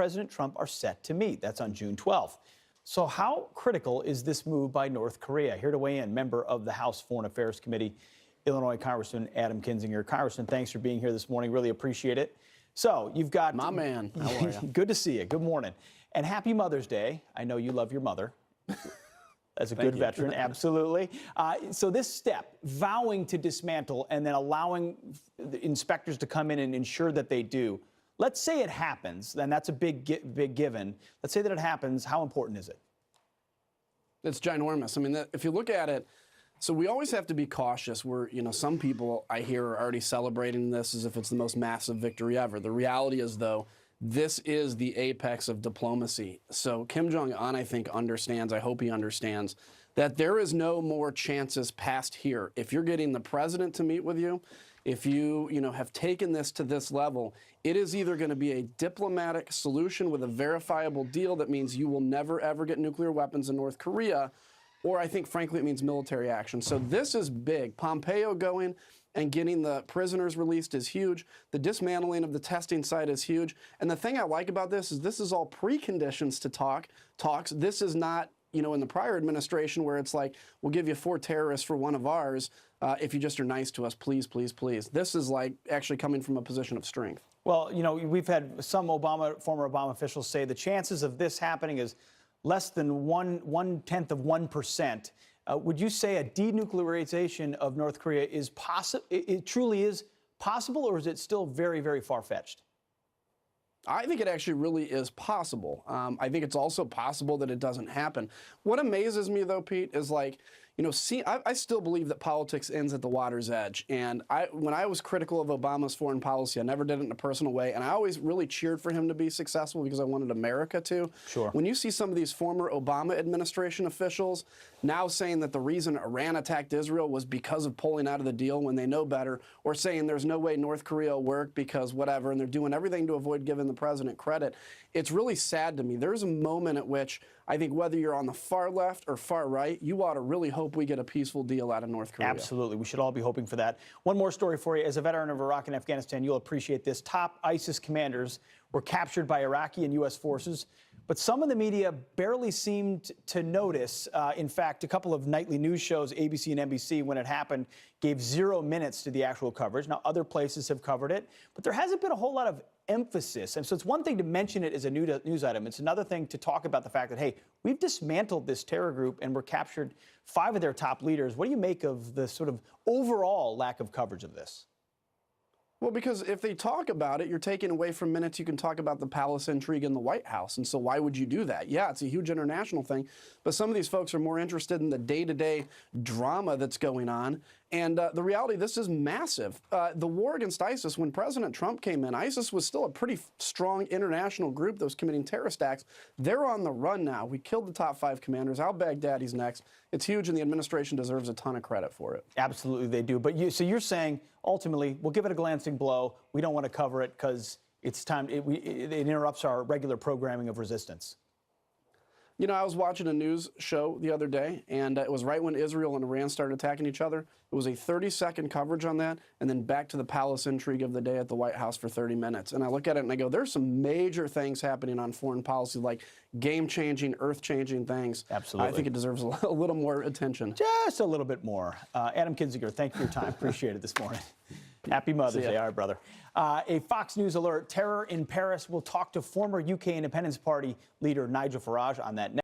President Trump are set to meet. That's on June 12th. So how critical is this move by North Korea? Here to weigh in, member of the House Foreign Affairs Committee, Illinois Congressman Adam Kinzinger. Congressman, thanks for being here this morning. Really appreciate it. So you've got... My man. How are you? Good to see you. Good morning. And happy Mother's Day. I know you love your mother. As a good veteran, absolutely. So this step, vowing to dismantle and then allowing the inspectors to come in and ensure that they do, let's say it happens, and that's a big given. Let's say that it happens. How important is it? It's ginormous. I mean, if you look at it, so we always have to be cautious. Some people I hear are already celebrating this as if it's the most massive victory ever. The reality is, though, this is the apex of diplomacy. So Kim Jong-un, I think, understands, I hope he understands, that there is no more chances past here. If you're getting the president to meet with you, if you have taken this to this level, it is either going to be a diplomatic solution with a verifiable deal that means you will never, ever get nuclear weapons in North Korea, or I think, frankly, it means military action. So this is big. Pompeo going and getting the prisoners released is huge. The dismantling of the testing site is huge. And the thing I like about this is all preconditions to talks. This is not, in the prior administration where it's like, we'll give you 4 terrorists for one of ours if you just are nice to us, please, please, please. This is like actually coming from a position of strength. Well, we've had some former Obama officials say the chances of this happening is less than 1/10 of 1%. Would you say a denuclearization of North Korea is possible? It truly is possible, or is it still very, very far-fetched? I think it actually really is possible. I think it's also possible that it doesn't happen. What amazes me, though, Pete, is I still believe that politics ends at the water's edge. And when I was critical of Obama's foreign policy, I never did it in a personal way. And I always really cheered for him to be successful because I wanted America to. Sure. When you see some of these former Obama administration officials now saying that the reason Iran attacked Israel was because of pulling out of the deal when they know better, or saying there's no way North Korea will work because whatever, and they're doing everything to avoid giving the president credit, it's really sad to me. There's a moment at which I think whether you're on the far left or far right, you ought to really hope we get a peaceful deal out of North Korea. Absolutely. We should all be hoping for that. One more story for you. As a veteran of Iraq and Afghanistan, you'll appreciate this. Top ISIS commanders were captured by Iraqi and U.S. forces, but some of the media barely seemed to notice. In fact, a couple of nightly news shows, ABC and NBC, when it happened, gave 0 minutes to the actual coverage. Now, other places have covered it, but there hasn't been a whole lot of emphasis. And so it's one thing to mention it as a news item. It's another thing to talk about the fact that, hey, we've dismantled this terror group and we're captured 5 of their top leaders. What do you make of the sort of overall lack of coverage of this? Well, because if they talk about it, you're taking away from minutes you can talk about the palace intrigue in the White House. And so why would you do that? Yeah, it's a huge international thing, but some of these folks are more interested in the day-to-day drama that's going on. And the reality, this is massive. The war against ISIS, when President Trump came in, ISIS was still a pretty strong international group that was committing terrorist acts. They're on the run now. We killed the top 5 commanders. Al-Baghdadi's next. It's huge, and the administration deserves a ton of credit for it. Absolutely, they do. But so you're saying, ultimately, we'll give it a glancing blow. We don't want to cover it because it's time. It interrupts our regular programming of resistance. I was watching a news show the other day, and it was right when Israel and Iran started attacking each other. It was a 30-second coverage on that, and then back to the palace intrigue of the day at the White House for 30 minutes. And I look at it and I go, there's some major things happening on foreign policy, like game-changing, earth-changing things. Absolutely. I think it deserves a little more attention. Just a little bit more. Adam Kinzinger, thank you for your time. Appreciate it this morning. Happy Mother's Day. All right, brother. A Fox News alert, terror in Paris. We'll talk to former UK Independence Party leader Nigel Farage on that next.